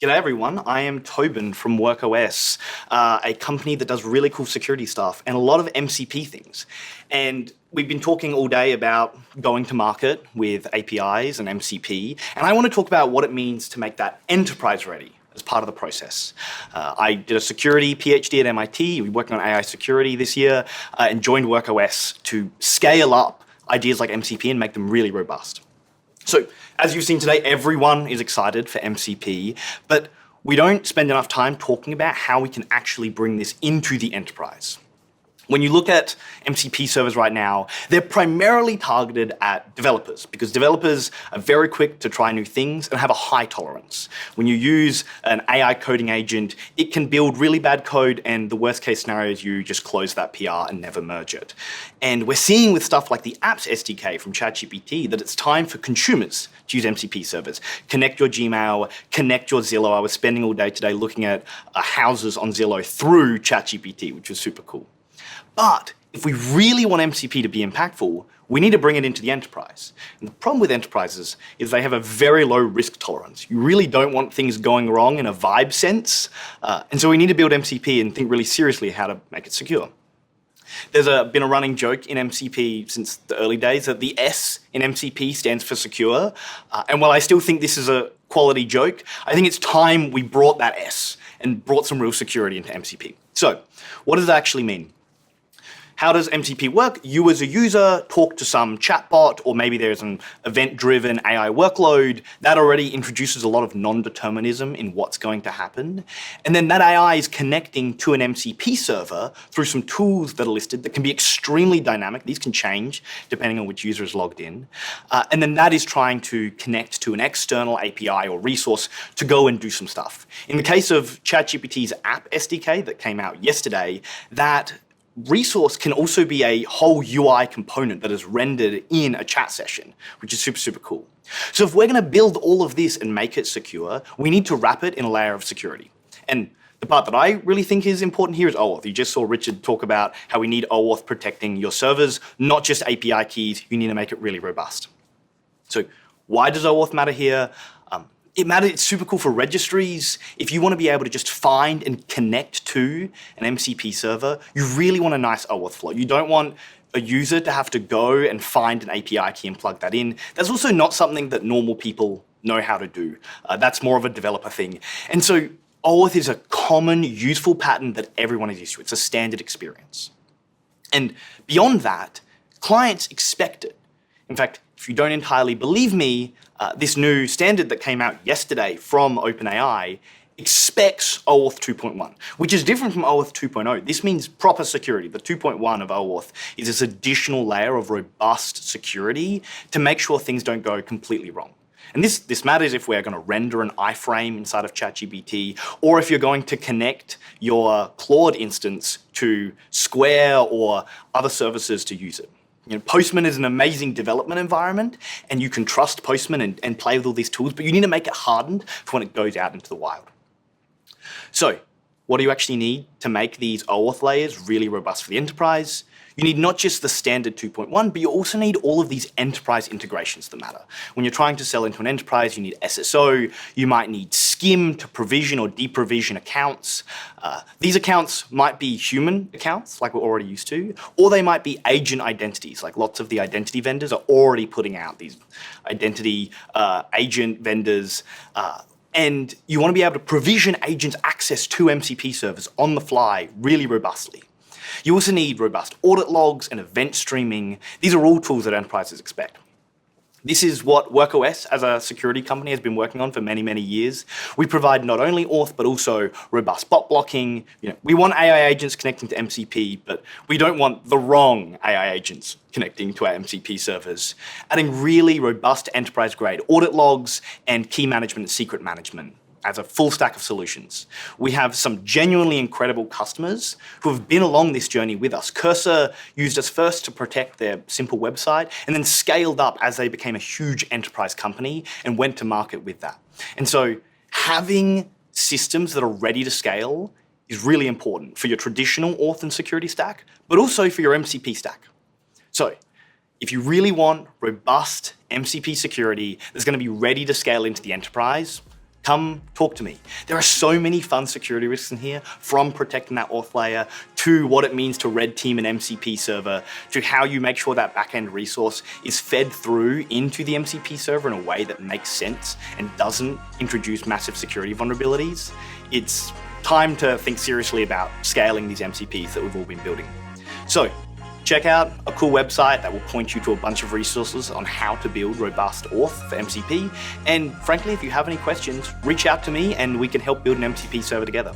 G'day everyone, I am Tobin from WorkOS, a company that does really cool security stuff and a lot of MCP things. And we've been talking all day about going to market with APIs and MCP, and I want to talk about what it means to make that enterprise ready as part of the process. I did a security PhD at MIT, we worked on AI security this year, and joined WorkOS to scale up ideas like MCP and make them really robust. So, as you've seen today, everyone is excited for MCP, but we don't spend enough time talking about how we can actually bring this into the enterprise. When you look at MCP servers right now, they're primarily targeted at developers because developers are very quick to try new things and have a high tolerance. When you use an AI coding agent, it can build really bad code, and the worst case scenario is you just close that PR and never merge it. And we're seeing with stuff like the Apps SDK from ChatGPT that it's time for consumers to use MCP servers. Connect your Gmail, connect your Zillow. I was spending all day today looking at houses on Zillow through ChatGPT, which was super cool. But if we really want MCP to be impactful, we need to bring it into the enterprise. And the problem with enterprises is they have a very low risk tolerance. You really don't want things going wrong in a vibe sense. And so we need to build MCP and think really seriously how to make it secure. There's been a running joke in MCP since the early days that the S in MCP stands for secure. And while I still think this is a quality joke, I think it's time we brought that S and brought some real security into MCP. So what does that actually mean? How does MCP work? You as a user talk to some chatbot, or maybe there's an event-driven AI workload. That already introduces a lot of non-determinism in what's going to happen. And then that AI is connecting to an MCP server through some tools that are listed that can be extremely dynamic. These can change depending on which user is logged in. And then that is trying to connect to an external API or resource to go and do some stuff. In the case of ChatGPT's app SDK that came out yesterday, that resource can also be a whole UI component that is rendered in a chat session, which is super, super cool. So if we're going to build all of this and make it secure, we need to wrap it in a layer of security. And the part that I really think is important here is OAuth. You just saw Richard talk about how we need OAuth protecting your servers, not just API keys. You need to make it really robust. So why does OAuth matter here? It matters, it's super cool for registries. If you want to be able to just find and connect to an MCP server, you really want a nice OAuth flow. You don't want a user to have to go and find an API key and plug that in. That's also not something that normal people know how to do. That's more of a developer thing. And so OAuth is a common, useful pattern that everyone is used to. It's a standard experience. And beyond that, clients expect it. In fact, if you don't entirely believe me, this new standard that came out yesterday from OpenAI expects OAuth 2.1, which is different from OAuth 2.0. This means proper security. The 2.1 of OAuth is this additional layer of robust security to make sure things don't go completely wrong. And this matters if we're going to render an iframe inside of ChatGPT, or if you're going to connect your Claude instance to Square or other services to use it. You know, Postman is an amazing development environment, and you can trust Postman and play with all these tools, but you need to make it hardened for when it goes out into the wild. So what do you actually need to make these OAuth layers really robust for the enterprise? You need not just the standard 2.1, but you also need all of these enterprise integrations that matter. When you're trying to sell into an enterprise, you need SSO, you might need SCIM to provision or deprovision accounts. These accounts might be human accounts, like we're already used to, or they might be agent identities, like lots of the identity vendors are already putting out these identity agent vendors. And you want to be able to provision agents access to MCP servers on the fly really robustly. You also need robust audit logs and event streaming. These are all tools that enterprises expect. This is what WorkOS as a security company has been working on for many, many years. We provide not only auth, but also robust bot blocking. We want AI agents connecting to MCP, but we don't want the wrong AI agents connecting to our MCP servers. Adding really robust enterprise-grade audit logs and key management and secret management as a full stack of solutions. We have some genuinely incredible customers who have been along this journey with us. Cursor used us first to protect their simple website and then scaled up as they became a huge enterprise company and went to market with that. And so having systems that are ready to scale is really important for your traditional auth and security stack, but also for your MCP stack. So if you really want robust MCP security that's going to be ready to scale into the enterprise, come talk to me. There are so many fun security risks in here, from protecting that auth layer to what it means to red team an MCP server, to how you make sure that backend resource is fed through into the MCP server in a way that makes sense and doesn't introduce massive security vulnerabilities. It's time to think seriously about scaling these MCPs that we've all been building. So check out a cool website that will point you to a bunch of resources on how to build robust auth for MCP. And frankly, if you have any questions, reach out to me and we can help build an MCP server together.